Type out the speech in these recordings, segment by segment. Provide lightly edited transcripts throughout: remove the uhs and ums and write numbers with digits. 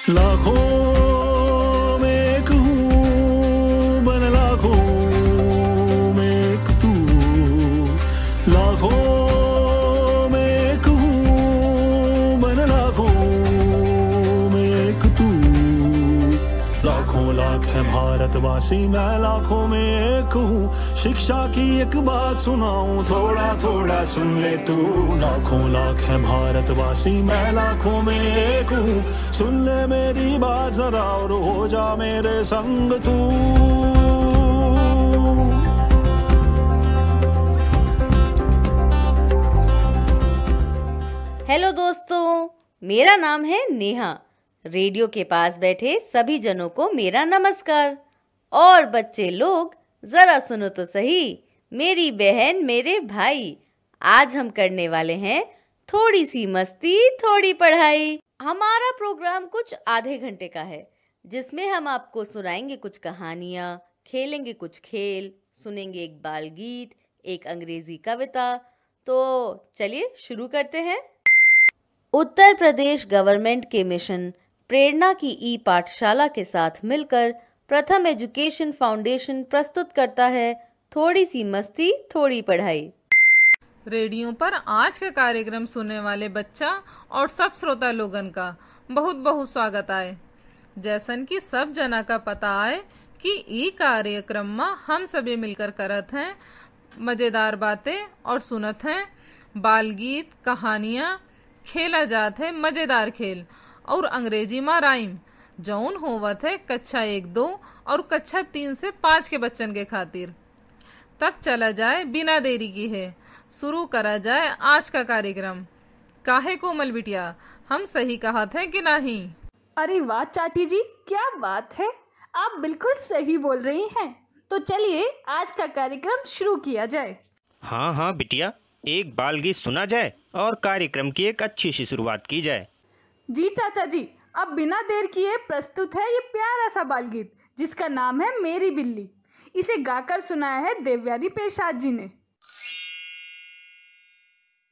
लाखों में एक हूँ बन लाखों में एक तू, लाखों में एक हूँ बन लाखों में एक तू। लाखों लाख है भारतवासी, मैं लाखों में एक हूँ। शिक्षा की एक बात सुनाऊं, थोड़ा थोड़ा सुन ले तू। लाखों लाख है भारतवासी, मैं लाखों में एक हूँ। सुन ले मेरी बात जरा और हो जा मेरे संग तू। हेलो दोस्तों, मेरा नाम है नेहा। रेडियो के पास बैठे सभी जनों को मेरा नमस्कार। और बच्चे लोग जरा सुनो तो सही, मेरी बहन मेरे भाई, आज हम करने वाले हैं थोड़ी सी मस्ती थोड़ी पढ़ाई। हमारा प्रोग्राम कुछ आधे घंटे का है, जिसमें हम आपको सुनाएंगे कुछ कहानियाँ, खेलेंगे कुछ खेल, सुनेंगे एक बाल गीत, एक अंग्रेजी कविता। तो चलिए शुरू करते हैं। उत्तर प्रदेश गवर्नमेंट के मिशन प्रेरणा की ई पाठशाला के साथ मिलकर प्रथम एजुकेशन फाउंडेशन प्रस्तुत करता है थोड़ी सी मस्ती थोड़ी पढ़ाई। रेडियो पर आज का कार्यक्रम सुनने वाले बच्चा और सब श्रोता लोगन का बहुत बहुत स्वागत आए। जैसन कि सब जना का पता आए कि ई कार्यक्रम में हम सभी मिलकर करत हैं मजेदार बातें और सुनत हैं बाल गीत, कहानियाँ, खेला जात है मजेदार खेल और अंग्रेजी में राइम, जौन होवत है कक्षा 1-2 और कक्षा 3 से 5 के बच्चन के खातिर। तब चला जाए बिना देरी की है, शुरू करा जाए आज का कार्यक्रम। काहे कोमल बिटिया, हम सही कहा थे कि नहीं? अरे वाह चाची जी, क्या बात है, आप बिल्कुल सही बोल रही हैं। तो चलिए आज का कार्यक्रम शुरू किया जाए। हाँ हाँ बिटिया, एक बाल गीत सुना जाए और कार्यक्रम की एक अच्छी सी शुरुआत की जाए। जी चाचा जी, अब बिना देर किए प्रस्तुत है ये प्यारा सा बाल गीत, जिसका नाम है मेरी बिल्ली। इसे गाकर सुनाया है देवयानी प्रसाद जी ने।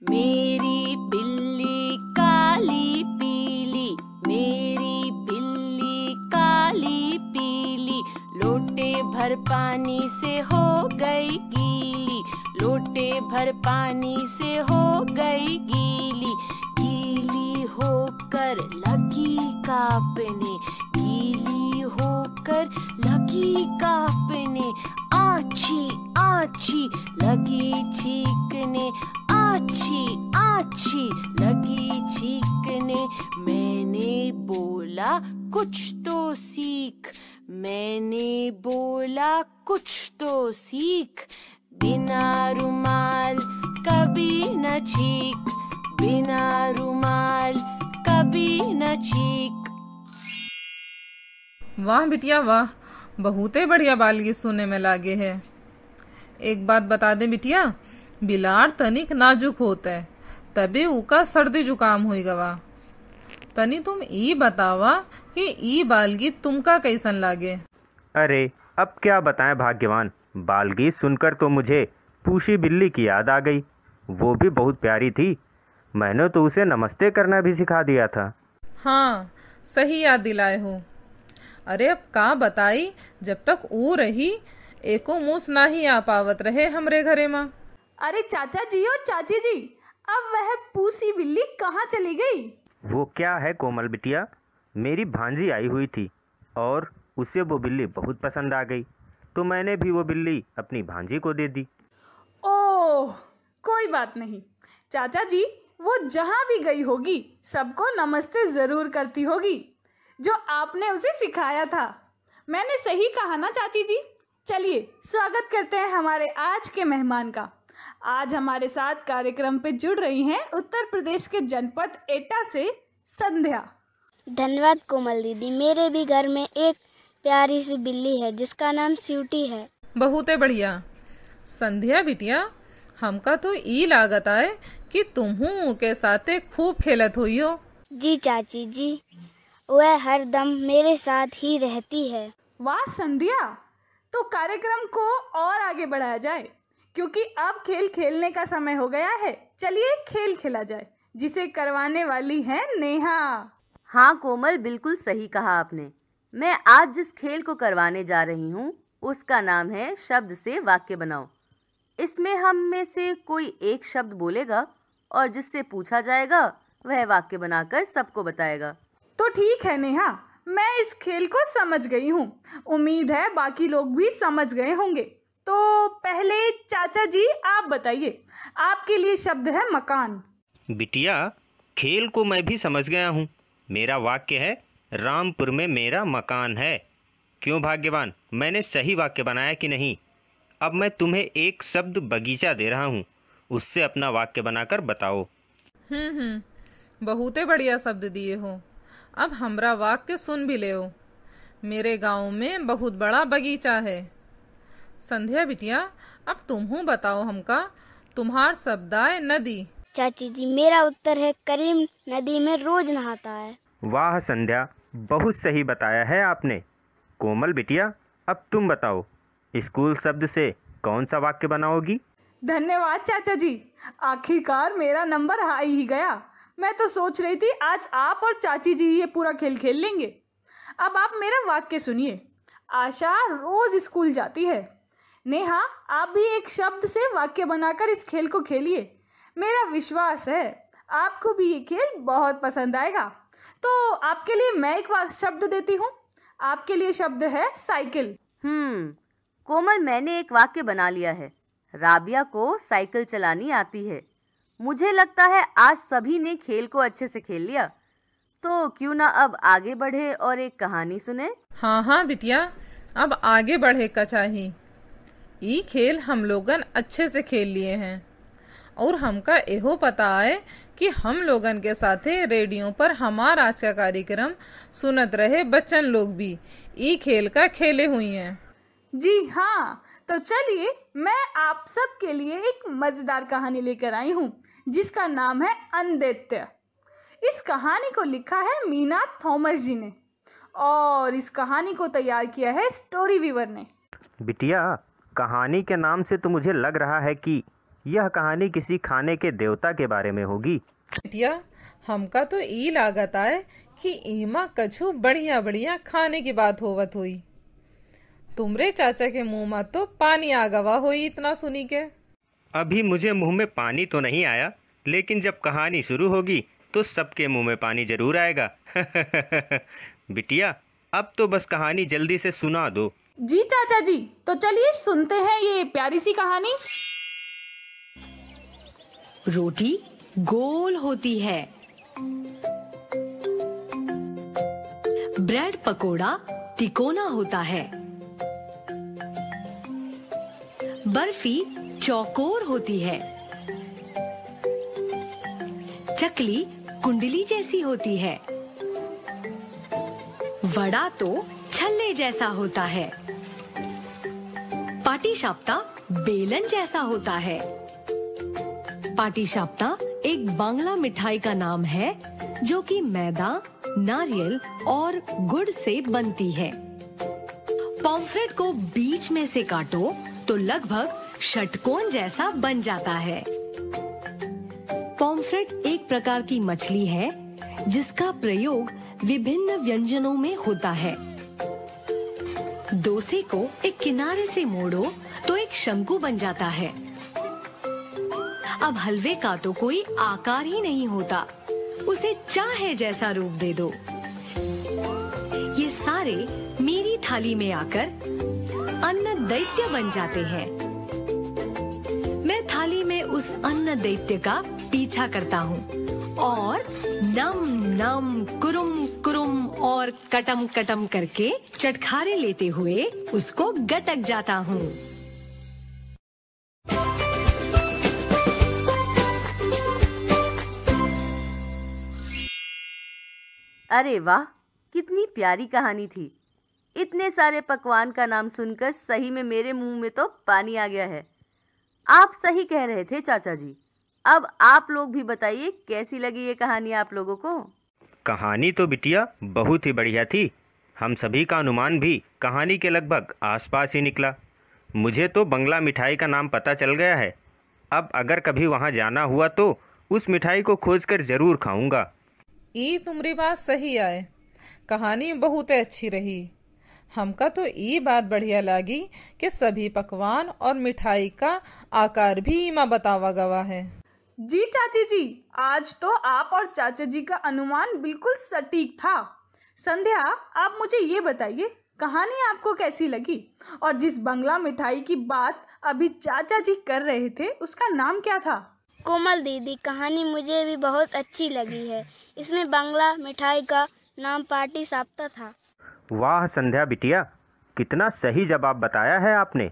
मेरी बिल्ली काली पीली, मेरी बिल्ली काली पीली, लोटे भर पानी से हो गई गीली, लोटे भर पानी से हो गई गीली, गीली होकर लगी कांपने, गीली होकर लगी कांपने, आछी आछी लगी छींकने, आछी आछी लगी छींकने। मैंने बोला कुछ तो सीख, मैंने बोला कुछ तो सीख, बिना रुमाल कभी न छींक, बिना रुमाल कभी न छींक। वाह बिटिया वाह, बहुते बढ़िया बाल गीत सुनने में लागे है। एक बात बता दे बिटिया, बिलार तनिक नाजुक होता है, तबे उका सर्दी जुकाम हुई गवा। तनी तुम ई बतावा कि ई बाल गीत तुमका कैसन लागे? अरे अब क्या बताएं भाग्यवान, बाल गीत सुनकर तो मुझे पूशी बिल्ली की याद आ गई। वो भी बहुत प्यारी थी, मैंने तो उसे नमस्ते करना भी सिखा दिया था। हाँ, सही याद दिलाए हो। अरे अब का बताई, जब तक ऊ रही एको मूस ना ही आ पावत रहे हमरे घरे में। अरे चाचा जी और चाची जी, अब वह पूसी बिल्ली कहाँ चली गई? वो क्या है कोमल बिटिया, मेरी भांजी आई हुई थी और उसे वो बिल्ली बहुत पसंद आ गई, तो मैंने भी वो बिल्ली अपनी भांजी को दे दी। ओह, कोई बात नहीं चाचा जी, वो जहाँ भी गई होगी सबको नमस्ते जरूर करती होगी, जो आपने उसे सिखाया था। मैंने सही कहा ना चाची जी? चलिए स्वागत करते हैं हमारे आज के मेहमान का। आज हमारे साथ कार्यक्रम पे जुड़ रही हैं उत्तर प्रदेश के जनपद एटा से संध्या। धन्यवाद कोमल दीदी, मेरे भी घर में एक प्यारी सी बिल्ली है जिसका नाम स्वीटी है। बहुते बढ़िया। संध्या बिटिया, हमका तो ई लागत आए कि तुमहू के साथे खूब खेलत हुई हो। जी चाची जी, वह हर दम मेरे साथ ही रहती है। वाह संध्या, तो कार्यक्रम को और आगे बढ़ाया जाए, क्योंकि अब खेल खेलने का समय हो गया है। चलिए खेल खेला जाए, जिसे करवाने वाली है नेहा। हाँ कोमल, बिल्कुल सही कहा आपने। मैं आज जिस खेल को करवाने जा रही हूँ उसका नाम है शब्द से वाक्य बनाओ। इसमें हम में से कोई एक शब्द बोलेगा और जिससे पूछा जाएगा वह वाक्य बनाकर सबको बताएगा। तो ठीक है नेहा, मैं इस खेल को समझ गई हूँ। उम्मीद है बाकी लोग भी समझ गए होंगे। तो पहले चाचा जी आप बताइए, आपके लिए शब्द है मकान। बिटिया, खेल को मैं भी समझ गया हूँ। मेरा वाक्य है रामपुर में मेरा मकान है। क्यों भाग्यवान, मैंने सही वाक्य बनाया कि नहीं? अब मैं तुम्हें एक शब्द बगीचा दे रहा हूँ, उससे अपना वाक्य बनाकर बताओ। बहुते बढ़िया शब्द दिए हो। अब हमरा वाक्य सुन भी ले हो। मेरे गांव में बहुत बड़ा बगीचा है। संध्या बिटिया, अब तुम बताओ हमका। तुम्हार शब्द आए नदी। चाची जी, मेरा उत्तर है करीम नदी में रोज नहाता है। वाह संध्या, बहुत सही बताया है आपने। कोमल बिटिया, अब तुम बताओ, स्कूल शब्द से कौन सा वाक्य बनाओगी? धन्यवाद चाचा जी, आखिरकार मेरा नंबर आ ही गया। मैं तो सोच रही थी आज आप और चाची जी ये पूरा खेल खेल लेंगे। अब आप मेरा वाक्य सुनिए। आशा रोज स्कूल जाती है। नेहा, आप भी एक शब्द से वाक्य बनाकर इस खेल को खेलिए। मेरा विश्वास है आपको भी ये खेल बहुत पसंद आएगा। तो आपके लिए मैं एक शब्द देती हूँ। आपके लिए शब्द है साइकिल। कोमल, मैंने एक वाक्य बना लिया है। राबिया को साइकिल चलानी आती है। मुझे लगता है आज सभी ने खेल को अच्छे से खेल लिया। तो क्यों ना अब आगे बढ़े और एक कहानी सुने। हाँ बिटिया, अब आगे बढ़े का चाहिए। ये खेल हम लोगन अच्छे से खेल लिए हैं और हमका एहो पता है कि हम लोगन के साथे रेडियो पर हमारा आज का कार्यक्रम सुनत रहे बच्चन लोग भी ई खेल का खेले हुई हैं। जी हाँ, तो चलिए मैं आप सब के लिए एक मजेदार कहानी लेकर आई हूँ जिसका नाम है अनदैत्य। इस कहानी को लिखा है मीना थॉमस जी ने और इस कहानी को तैयार किया है स्टोरी वीवर ने। बिटिया, कहानी के नाम से तो मुझे लग रहा है कि यह कहानी किसी खाने के देवता के बारे में होगी। बिटिया, हमका तो ई लागत आए कि ईमा कछु बढ़िया बढ़िया खाने की बात होवत हुई। तुमरे चाचा के मुंह में तो पानी आ गवा हुई इतना सुनी के। अभी मुझे मुंह में पानी तो नहीं आया, लेकिन जब कहानी शुरू होगी तो सबके मुंह में पानी जरूर आएगा। बिटिया, अब तो बस कहानी जल्दी से सुना दो। जी चाचा जी, तो चलिए सुनते हैं ये प्यारी सी कहानी। रोटी गोल होती है, ब्रेड पकोड़ा तिकोना होता है, बर्फी चौकोर होती है, चकली कुंडली जैसी होती है, वड़ा तो छल्ले जैसा होता है, पाटीशाप्ता बेलन जैसा होता है। पाटीशाप्ता एक बांग्ला मिठाई का नाम है जो कि मैदा, नारियल और गुड़ से बनती है। पॉम्फ्रेट को बीच में से काटो तो लगभग षटकोण जैसा बन जाता है। पॉम्फ्रेट एक प्रकार की मछली है जिसका प्रयोग विभिन्न व्यंजनों में होता है। डोसे को एक किनारे से मोड़ो तो एक शंकु बन जाता है। अब हलवे का तो कोई आकार ही नहीं होता, उसे चाहे जैसा रूप दे दो। ये सारे मेरी थाली में आकर अन्न दैत्य बन जाते हैं। मैं थाली में उस अन्न दैत्य का पीछा करता हूँ और नम नम कुरुम कुरुम और कटम कटम करके चटखारे लेते हुए उसको गटक जाता हूँ। अरे वाह, कितनी प्यारी कहानी थी। इतने सारे पकवान का नाम सुनकर सही में मेरे मुंह में तो पानी आ गया है। आप सही कह रहे थे चाचा जी। अब आप लोग भी बताइए कैसी लगी ये कहानी आप लोगों को। कहानी तो बिटिया बहुत ही बढ़िया थी। हम सभी का अनुमान भी कहानी के लगभग आसपास ही निकला। मुझे तो बंगला मिठाई का नाम पता चल गया है। अब अगर कभी वहाँ जाना हुआ तो उस मिठाई को खोजकर जरूर खाऊंगा। ई तुम्हारी बात सही आए, कहानी बहुत अच्छी रही। हमका तो ये बात बढ़िया लगी कि सभी पकवान और मिठाई का आकार भी इमा बतावा गवा है। जी चाची जी, आज तो आप और चाचा जी का अनुमान बिल्कुल सटीक था। संध्या, आप मुझे ये बताइए, कहानी आपको कैसी लगी? और जिस बंगला मिठाई की बात अभी चाचा जी कर रहे थे, उसका नाम क्या था? कोमल दीदी, कहानी मुझे भी बहुत अच्छी लगी है। इसमें बंगला मिठाई का नाम पाटी साप्ता था। वाह संध्या बिटिया, कितना सही जवाब बताया है आपने।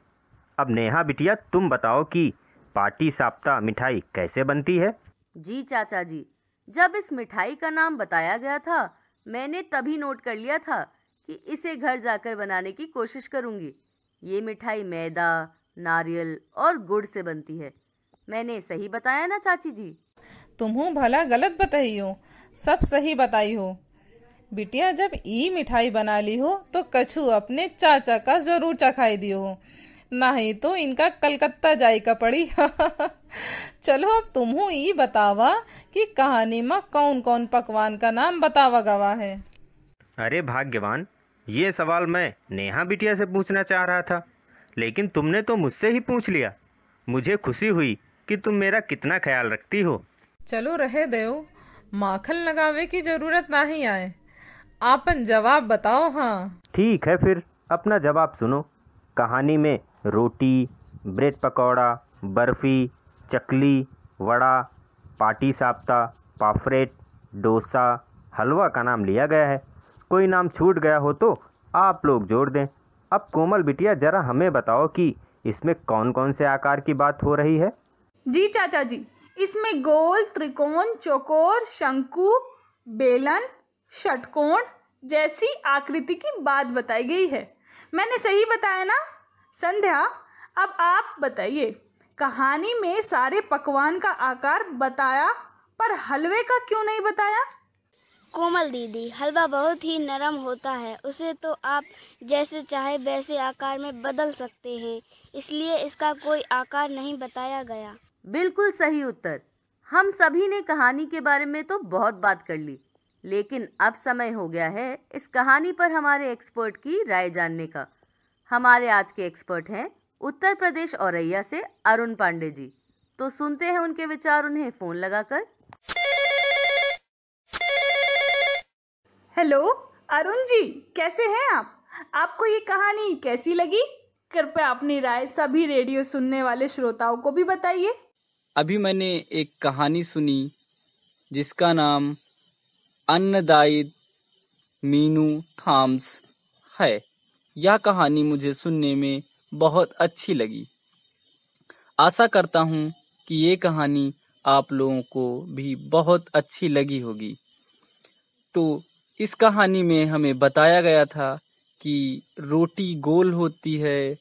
अब नेहा बिटिया, तुम बताओ कि पाटी साप्ता मिठाई कैसे बनती है? जी चाचा जी, जब इस मिठाई का नाम बताया गया था, मैंने तभी नोट कर लिया था कि इसे घर जाकर बनाने की कोशिश करूंगी। ये मिठाई मैदा, नारियल और गुड़ से बनती है। मैंने सही बताया ना चाची जी? तुम्हू भला गलत बताई हो, सब सही बताई हो। बिटिया, जब ई मिठाई बना ली हो तो कछु अपने चाचा का जरूर चखाई दियो हो, नहीं तो इनका कलकत्ता जाई का पड़ी। चलो अब तुम्हू ई बतावा कि कहानी में कौन कौन पकवान का नाम बतावा गवा है। अरे भाग्यवान, ये सवाल मैं नेहा बिटिया से पूछना चाह रहा था, लेकिन तुमने तो मुझसे ही पूछ लिया। मुझे खुशी हुई कि तुम मेरा कितना ख्याल रखती हो। चलो रहे दो, माखन लगावे की जरूरत नहीं आए, आपन जवाब बताओ। हाँ ठीक है, फिर अपना जवाब सुनो। कहानी में रोटी, ब्रेड पकौड़ा, बर्फ़ी, चकली, वड़ा, पाटी साप्ता, पाफरेट, डोसा, हलवा का नाम लिया गया है। कोई नाम छूट गया हो तो आप लोग जोड़ दें। अब कोमल बिटिया, ज़रा हमें बताओ कि इसमें कौन कौन से आकार की बात हो रही है? जी चाचा जी, इसमें गोल, त्रिकोण, चौकोर, शंकु, बेलन, षटकोण जैसी आकृति की बात बताई गई है। मैंने सही बताया ना? संध्या, अब आप बताइए, कहानी में सारे पकवान का आकार बताया पर हलवे का क्यों नहीं बताया? कोमल दीदी, हलवा बहुत ही नरम होता है, उसे तो आप जैसे चाहे वैसे आकार में बदल सकते हैं, इसलिए इसका कोई आकार नहीं बताया गया। बिल्कुल सही उत्तर। हम सभी ने कहानी के बारे में तो बहुत बात कर ली, लेकिन अब समय हो गया है इस कहानी पर हमारे एक्सपर्ट की राय जानने का। हमारे आज के एक्सपर्ट हैं उत्तर प्रदेश औरैया से अरुण पांडे जी। तो सुनते हैं उनके विचार उन्हें फोन लगाकर। हेलो अरुण जी, कैसे हैं आप? आपको ये कहानी कैसी लगी? कृपया अपनी राय सभी रेडियो सुनने वाले श्रोताओं को भी बताइए। अभी मैंने एक कहानी सुनी जिसका नाम अन्नदायी मीनू थॉम्स है। यह कहानी मुझे सुनने में बहुत अच्छी लगी। आशा करता हूँ कि ये कहानी आप लोगों को भी बहुत अच्छी लगी होगी। तो इस कहानी में हमें बताया गया था कि रोटी गोल होती है,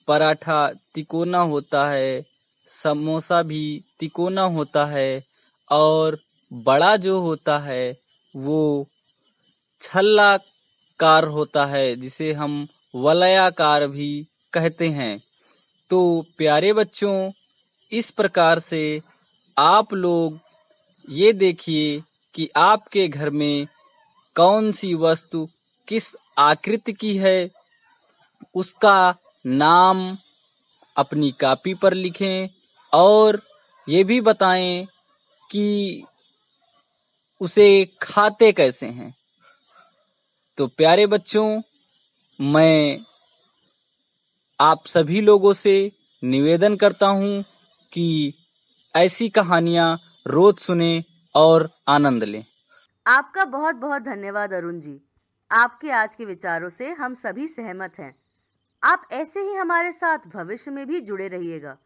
पराठा तिकोना होता है, समोसा भी तिकोना होता है और बड़ा जो होता है वो छल्लाकार होता है, जिसे हम वलयाकार भी कहते हैं। तो प्यारे बच्चों, इस प्रकार से आप लोग ये देखिए कि आपके घर में कौन सी वस्तु किस आकृति की है, उसका नाम अपनी कॉपी पर लिखें और ये भी बताएं कि उसे खाते कैसे हैं। तो प्यारे बच्चों, मैं आप सभी लोगों से निवेदन करता हूँ कि ऐसी कहानियाँ रोज सुने और आनंद लें। आपका बहुत बहुत धन्यवाद अरुण जी। आपके आज के विचारों से हम सभी सहमत हैं। आप ऐसे ही हमारे साथ भविष्य में भी जुड़े रहिएगा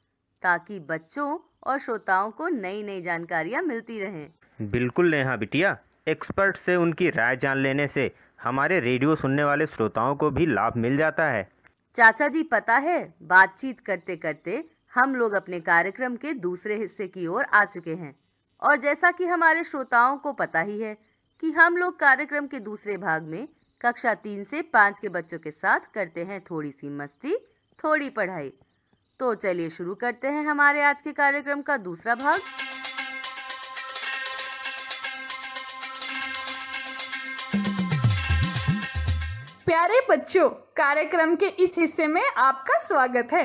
ताकि बच्चों और श्रोताओं को नई नई जानकारियाँ मिलती रहें। बिल्कुल नेहा बिटिया, एक्सपर्ट से उनकी राय जान लेने से हमारे रेडियो सुनने वाले श्रोताओं को भी लाभ मिल जाता है। चाचा जी, पता है, बातचीत करते करते हम लोग अपने कार्यक्रम के दूसरे हिस्से की ओर आ चुके हैं। और जैसा कि हमारे श्रोताओं को पता ही है कि हम लोग कार्यक्रम के दूसरे भाग में कक्षा 3 से 5 के बच्चों के साथ करते हैं थोड़ी सी मस्ती, थोड़ी पढ़ाई। तो चलिए शुरू करते हैं हमारे आज के कार्यक्रम का दूसरा भाग। प्यारे बच्चों, कार्यक्रम के इस हिस्से में आपका स्वागत है।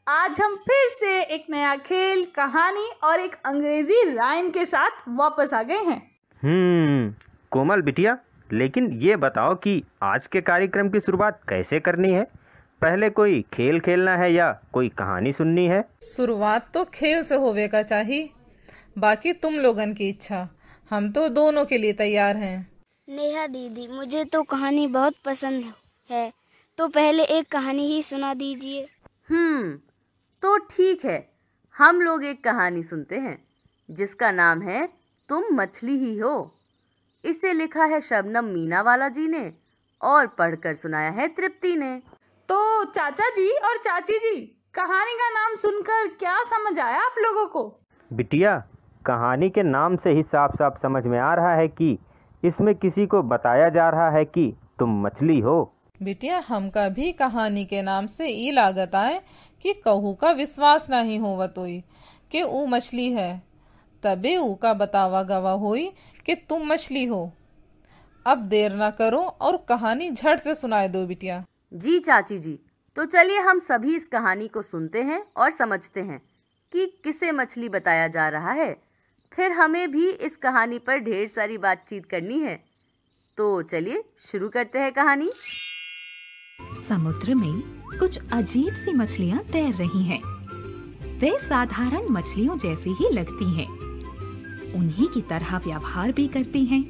आज हम फिर से एक नया खेल, कहानी और एक अंग्रेजी राइम के साथ वापस आ गए हैं। कोमल बिटिया, लेकिन ये बताओ कि आज के कार्यक्रम की शुरुआत कैसे करनी है? पहले कोई खेल खेलना है या कोई कहानी सुननी है? शुरुआत तो खेल से होवे का चाहिए, बाकी तुम लोगन की इच्छा। हम तो दोनों के लिए तैयार हैं। नेहा दीदी, मुझे तो कहानी बहुत पसंद है, तो पहले एक कहानी ही सुना दीजिए। तो ठीक है, हम लोग एक कहानी सुनते हैं जिसका नाम है तुम मछली ही हो। इसे लिखा है शबनम मीनावाला जी ने और पढ़कर सुनाया है तृप्ति ने। तो चाचा जी और चाची जी, कहानी का नाम सुनकर क्या समझ आया आप लोगों को? बिटिया, कहानी के नाम से ही साफ साफ समझ में आ रहा है कि इसमें किसी को बताया जा रहा है कि तुम मछली हो। बिटिया, हमका भी कहानी के नाम से ई लागत आए कि कहू का विश्वास नहीं होवतोई कि ऊ मछली है, तबे ऊ का बतावा गवा होई कि तुम मछली हो। अब देर ना करो और कहानी झट से सुनाए दो बिटिया। जी चाची जी, तो चलिए हम सभी इस कहानी को सुनते हैं और समझते हैं कि किसे मछली बताया जा रहा है। फिर हमें भी इस कहानी पर ढेर सारी बातचीत करनी है। तो चलिए शुरू करते हैं कहानी। समुद्र में कुछ अजीब सी मछलियां तैर रही हैं। वे साधारण मछलियों जैसी ही लगती हैं, उन्हीं की तरह व्यवहार भी करती हैं,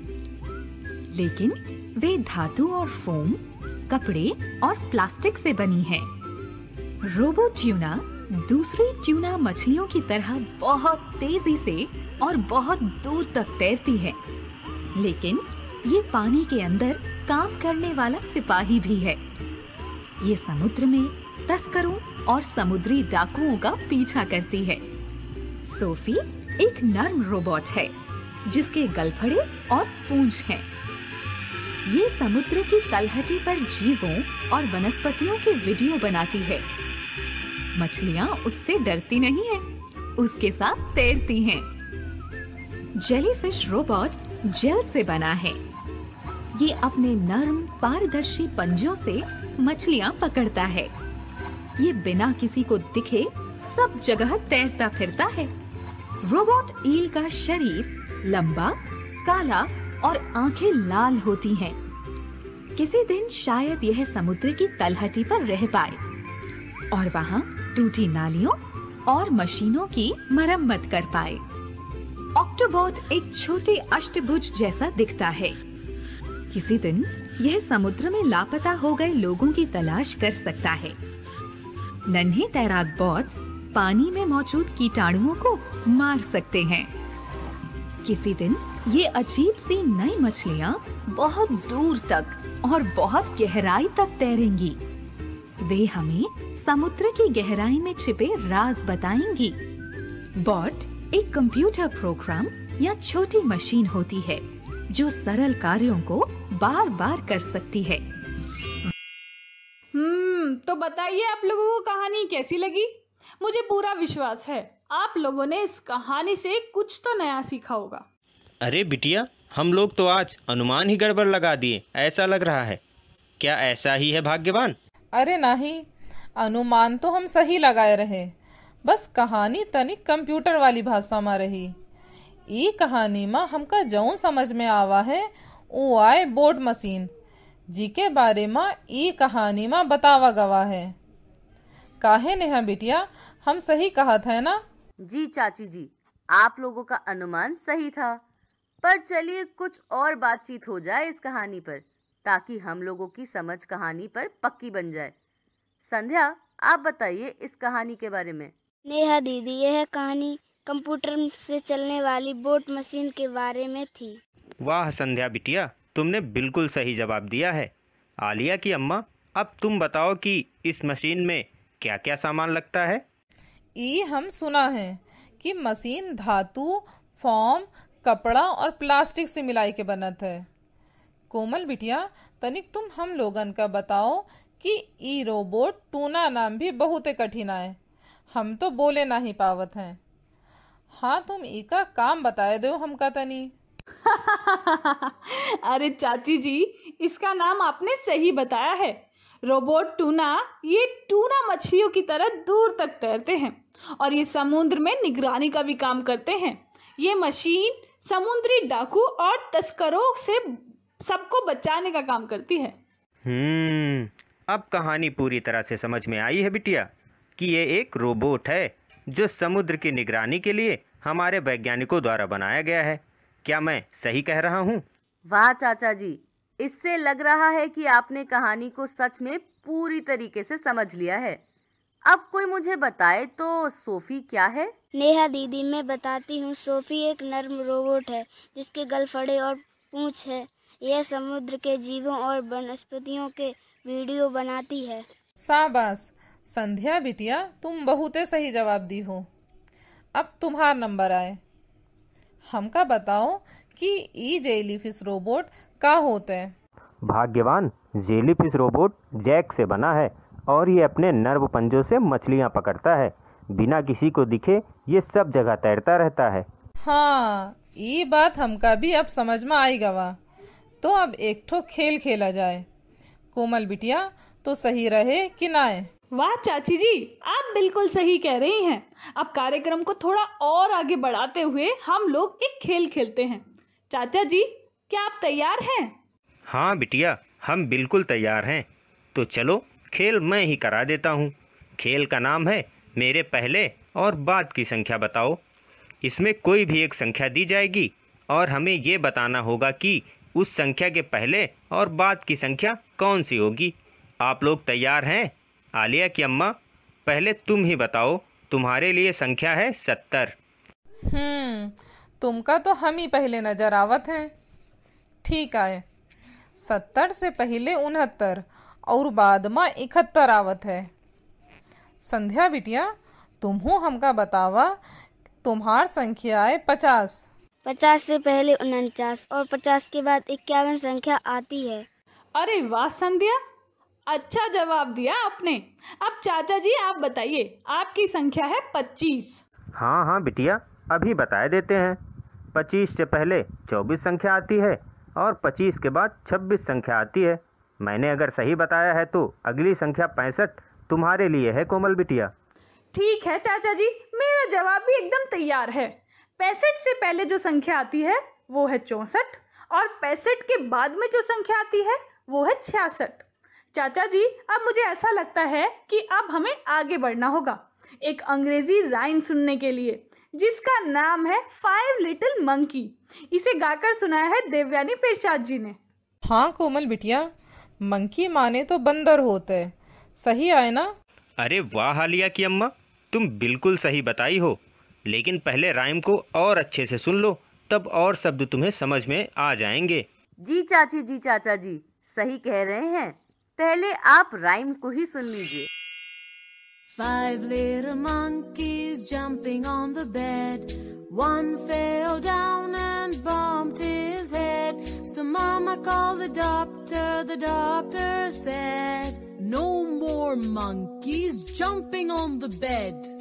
लेकिन वे धातु और फोम, कपड़े और प्लास्टिक से बनी हैं। रोबो ट्यूना दूसरी ट्यूना मछलियों की तरह बहुत तेजी से और बहुत दूर तक तैरती है, लेकिन ये पानी के अंदर काम करने वाला सिपाही भी है। ये समुद्र में तस्करों और समुद्री डाकुओं का पीछा करती है। सोफी एक नर्म रोबोट है जिसके गलफड़े और पूंछ हैं। ये समुद्र की तलहटी पर जीवों और वनस्पतियों की वीडियो बनाती है। मछलियां उससे डरती नहीं हैं, उसके साथ तैरती हैं। जेलीफिश रोबोट जेल से बना है। ये अपने नर्म पारदर्शी पंजों से मछलियां पकड़ता है। ये बिना किसी को दिखे सब जगह तैरता फिरता है। रोबोट ईल का शरीर लंबा, काला और आंखें लाल होती हैं। किसी दिन शायद यह समुद्र की तलहटी पर रह पाए और वहाँ टूटी नालियों और मशीनों की मरम्मत कर पाए। ऑक्टोबॉट एक छोटे अष्टभुज जैसा दिखता है। किसी दिन यह समुद्र में लापता हो गए लोगों की तलाश कर सकता है। नन्हे तैराक बॉट्स पानी में मौजूद कीटाणुओं को मार सकते हैं। किसी दिन ये अजीब सी नई मछलियाँ बहुत दूर तक और बहुत गहराई तक तैरेंगी। वे हमें समुद्र की गहराई में छिपे राज बताएंगी। बॉट एक कंप्यूटर प्रोग्राम या छोटी मशीन होती है जो सरल कार्यों को बार बार कर सकती है। तो बताइए आप लोगों को कहानी कैसी लगी? मुझे पूरा विश्वास है आप लोगों ने इस कहानी से कुछ तो नया सीखा होगा। अरे बिटिया, हम लोग तो आज अनुमान ही गड़बड़ लगा दिए, ऐसा लग रहा है। क्या ऐसा ही है भाग्यवान? अरे नहीं, अनुमान तो हम सही लगाए रहे, बस कहानी तनिक कंप्यूटर वाली भाषा में रही। ई कहानी में हमका जौन समझ में आवा है वो आए बोट मशीन जी के बारे में ई कहानी में बतावा गवा है। काहे नेहा बिटिया, हम सही कहत है ना? जी चाची जी, आप लोगों का अनुमान सही था। पर चलिए कुछ और बातचीत हो जाए इस कहानी पर, ताकि हम लोगों की समझ कहानी पर पक्की बन जाए। संध्या, आप बताइए इस कहानी के बारे में। नेहा दीदी, यह कहानी कंप्यूटर से चलने वाली बोट मशीन के बारे में थी। वाह संध्या बिटिया, तुमने बिल्कुल सही जवाब दिया है। आलिया की अम्मा, अब तुम बताओ कि इस मशीन में क्या क्या सामान लगता है? ई हम सुना है कि मशीन धातु, फोम, कपड़ा और प्लास्टिक से मिलाई के बनत है। कोमल बिटिया, तनिक तुम हम लोगन का बताओ कि ई रोबोट टूना नाम भी बहुत कठिन है, हम तो बोले नहीं पावत हैं। हाँ, तुम ई का काम बताए दो हमका तनी। अरे चाची जी, इसका नाम आपने सही बताया है। रोबोट टूना ये टूना मछलियों की तरह दूर तक तैरते हैं और ये समुद्र में निगरानी का भी काम करते हैं। ये मशीन समुद्री डाकू और तस्करों से सबको बचाने का काम करती है। अब कहानी पूरी तरह से समझ में आई है बिटिया कि ये एक रोबोट है जो समुद्र की निगरानी के लिए हमारे वैज्ञानिकों द्वारा बनाया गया है। क्या मैं सही कह रहा हूँ? वाह चाचा जी, इससे लग रहा है कि आपने कहानी को सच में पूरी तरीके से समझ लिया है। अब कोई मुझे बताए तो सोफी क्या है? नेहा दीदी, मैं बताती हूँ। सोफी एक नर्म रोबोट है जिसके गलफड़े और पूंछ है। यह समुद्र के जीवों और वनस्पतियों के वीडियो बनाती है। शाबाश संध्या बिटिया, तुम बहुते सही जवाब दी हो। अब तुम्हारा नंबर आए। हमका बताओ कि ई जेलीफिश रोबोट का होता है? भाग्यवान, जेलीफिश रोबोट जैक से बना है और ये अपने नर्व पंजों से मछलियाँ पकड़ता है। बिना किसी को दिखे ये सब जगह तैरता रहता है। हाँ, ये बात हमका भी अब समझ में आई गवा। तो अब एक ठो खेल खेला जाए। कोमल बिटिया, तो सही रहे कि ना? वाह चाची जी, आप बिल्कुल सही कह रही हैं। अब कार्यक्रम को थोड़ा और आगे बढ़ाते हुए हम लोग एक खेल खेलते हैं। चाचा जी, क्या आप तैयार हैं? हाँ बिटिया, हम बिल्कुल तैयार हैं। तो चलो खेल मैं ही करा देता हूँ। खेल का नाम है मेरे पहले और बाद की संख्या बताओ। इसमें कोई भी एक संख्या दी जाएगी और हमें ये बताना होगा कि उस संख्या के पहले और बाद की संख्या कौन सी होगी। आप लोग तैयार हैं? आलिया की अम्मा, पहले तुम ही बताओ। तुम्हारे लिए संख्या है 70। तुमका तो हम ही पहले नजर आवत हैं। ठीक है, 70 से पहले 69 और बाद में 71 आवत है। संध्या बिटिया, तुमहू हमका बतावा, तुम्हार संख्या है 50। 50 से पहले 49 और 50 के बाद 51 संख्या आती है। अरे वाह संध्या, अच्छा जवाब दिया आपने। अब चाचा जी आप बताइए, आपकी संख्या है 25। हाँ बिटिया, अभी बता देते हैं। 25 से पहले 24 संख्या आती है और 25 के बाद 26 संख्या आती है। मैंने अगर सही बताया है तो अगली संख्या 65 तुम्हारे लिए है कोमल बिटिया। ठीक है चाचा जी, मेरा जवाब भी एकदम तैयार है। 65 से पहले जो संख्या आती है वो है 64 और 65 के बाद में जो संख्या आती है वो है 66। चाचा जी, अब मुझे ऐसा लगता है कि अब हमें आगे बढ़ना होगा एक अंग्रेजी राइम सुनने के लिए, जिसका नाम है 5 लिटिल मंकी। इसे गाकर सुनाया है देवयानी प्रसाद जी ने। हाँ कोमल बिटिया, मंकी माने तो बंदर होते हैं। सही आए ना? अरे वाह आलिया की अम्मा, तुम बिल्कुल सही बताई हो। लेकिन पहले राइम को और अच्छे से सुन लो, तब और शब्द तुम्हें समझ में आ जाएंगे। जी चाची जी, चाचा जी सही कह रहे हैं। पहले आप राइम को ही सुन लीजिए। 5 little monkeys jumping on the bed. One fell down and bumped his head. So Mama called the doctor. The doctor said, "No more monkeys jumping on the bed."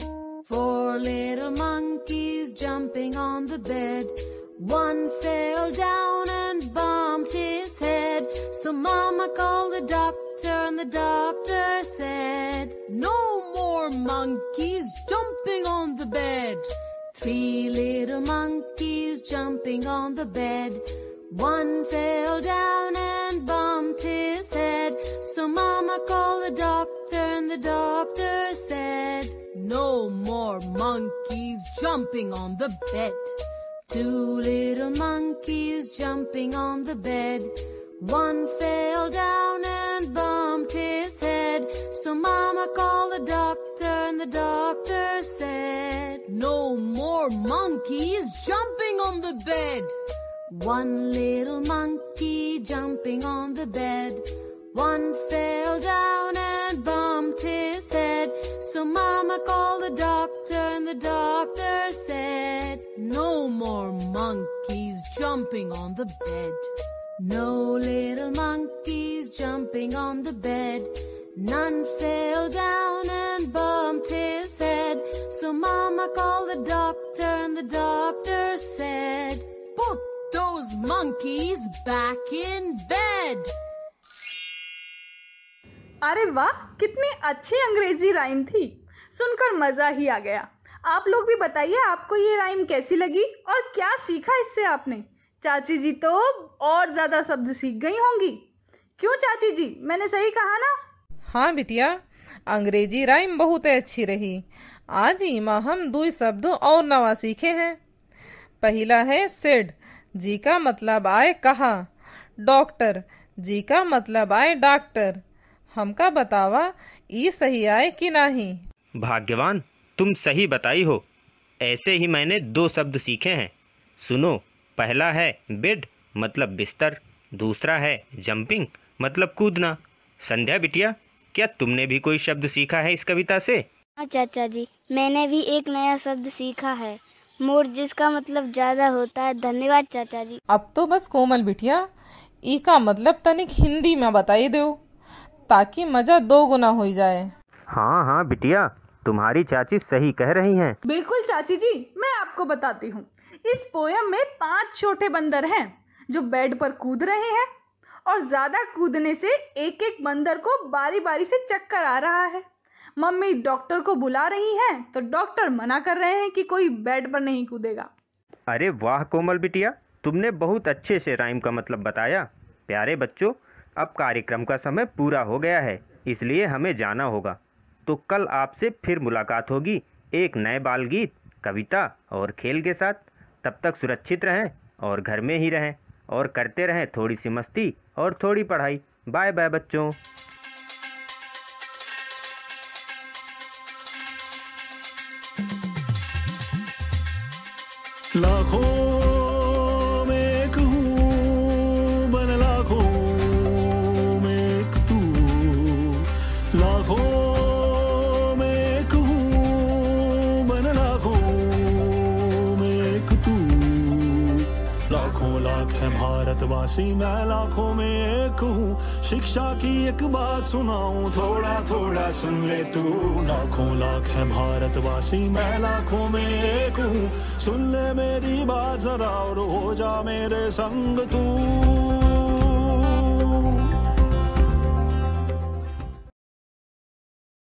4 little monkeys jumping on the bed. One fell down and bumped his head. So Mama called the doctor and the doctor said, "No more monkeys jumping on the bed." 3 little monkeys jumping on the bed. One fell down and bumped his head. So Mama called the doctor and the doctor said, "No more monkeys jumping on the bed." 2 little monkeys jumping on the bed. One fell down and bumped his head. So Mama called the doctor and the doctor said, "No more monkeys jumping on the bed." 1 little monkey jumping on the bed. One fell down and bumped his head. So Mama called the doctor and the doctor said, "No more monkeys jumping on the bed." No little monkeys jumping on the bed. None fell down and bumped his head. So Mama called the doctor and the doctor said, "Put those monkeys back in bed. अरे वाह, कितनी अच्छी अंग्रेजी rhyme थी, सुनकर मजा ही आ गया। आप लोग भी बताइए आपको ये राइम कैसी लगी और क्या सीखा इससे आपने। चाची जी तो और ज्यादा शब्द सीख गई होंगी, क्यों चाची जी, मैंने सही कहा ना? हाँ बिटिया, अंग्रेजी राइम बहुत अच्छी रही। आज ही माँ हम 2 शब्द और नवा सीखे हैं। पहला है सेड, जी का मतलब आए कहा, डॉक्टर, जी का मतलब आए डॉक्टर। हमका बतावा ये सही आए कि नहीं? भाग्यवान, तुम सही बताई हो। ऐसे ही मैंने 2 शब्द सीखे हैं, सुनो। पहला है बेड मतलब बिस्तर, दूसरा है जंपिंग मतलब कूदना। संध्या बिटिया, क्या तुमने भी कोई शब्द सीखा है इस कविता से? हाँ चाचा जी, मैंने भी एक नया शब्द सीखा है, मोर, जिसका मतलब ज्यादा होता है। धन्यवाद चाचा जी। अब तो बस कोमल बिटिया, ई का मतलब तनिक हिंदी में बताई दो, ताकि मजा 2 गुना हो जाए। हाँ हाँ बिटिया, तुम्हारी चाची सही कह रही हैं। बिल्कुल चाची जी, मैं आपको बताती हूँ। इस पोयम में 5 छोटे बंदर हैं जो बेड पर कूद रहे हैं, और ज्यादा कूदने से एक एक बंदर को बारी बारी से चक्कर आ रहा है। मम्मी डॉक्टर को बुला रही हैं तो डॉक्टर मना कर रहे हैं कि कोई बेड पर नहीं कूदेगा। अरे वाह कोमल बिटिया, तुमने बहुत अच्छे से राइम का मतलब बताया। प्यारे बच्चों, अब कार्यक्रम का समय पूरा हो गया है, इसलिए हमें जाना होगा। तो कल आपसे फिर मुलाकात होगी एक नए बाल गीत, कविता और खेल के साथ। तब तक सुरक्षित रहें और घर में ही रहें और करते रहें थोड़ी सी मस्ती और थोड़ी पढ़ाई। बाय बाय बच्चों। लाखों में एक हूँ, बन लाखों में एक तू। लाखों में एक हूँ, बन लाखों में एक तू। लाखों लाख है भारतवासी, मैं लाखों में एक हूँ। शिक्षा की एक बात सुनाऊं, थोड़ा थोड़ा सुन ले तू। लाखों लाख है भारतवासी, मैं लाखों में एक हूँ। सुन ले मेरी बात जरा और हो जा मेरे संग तू।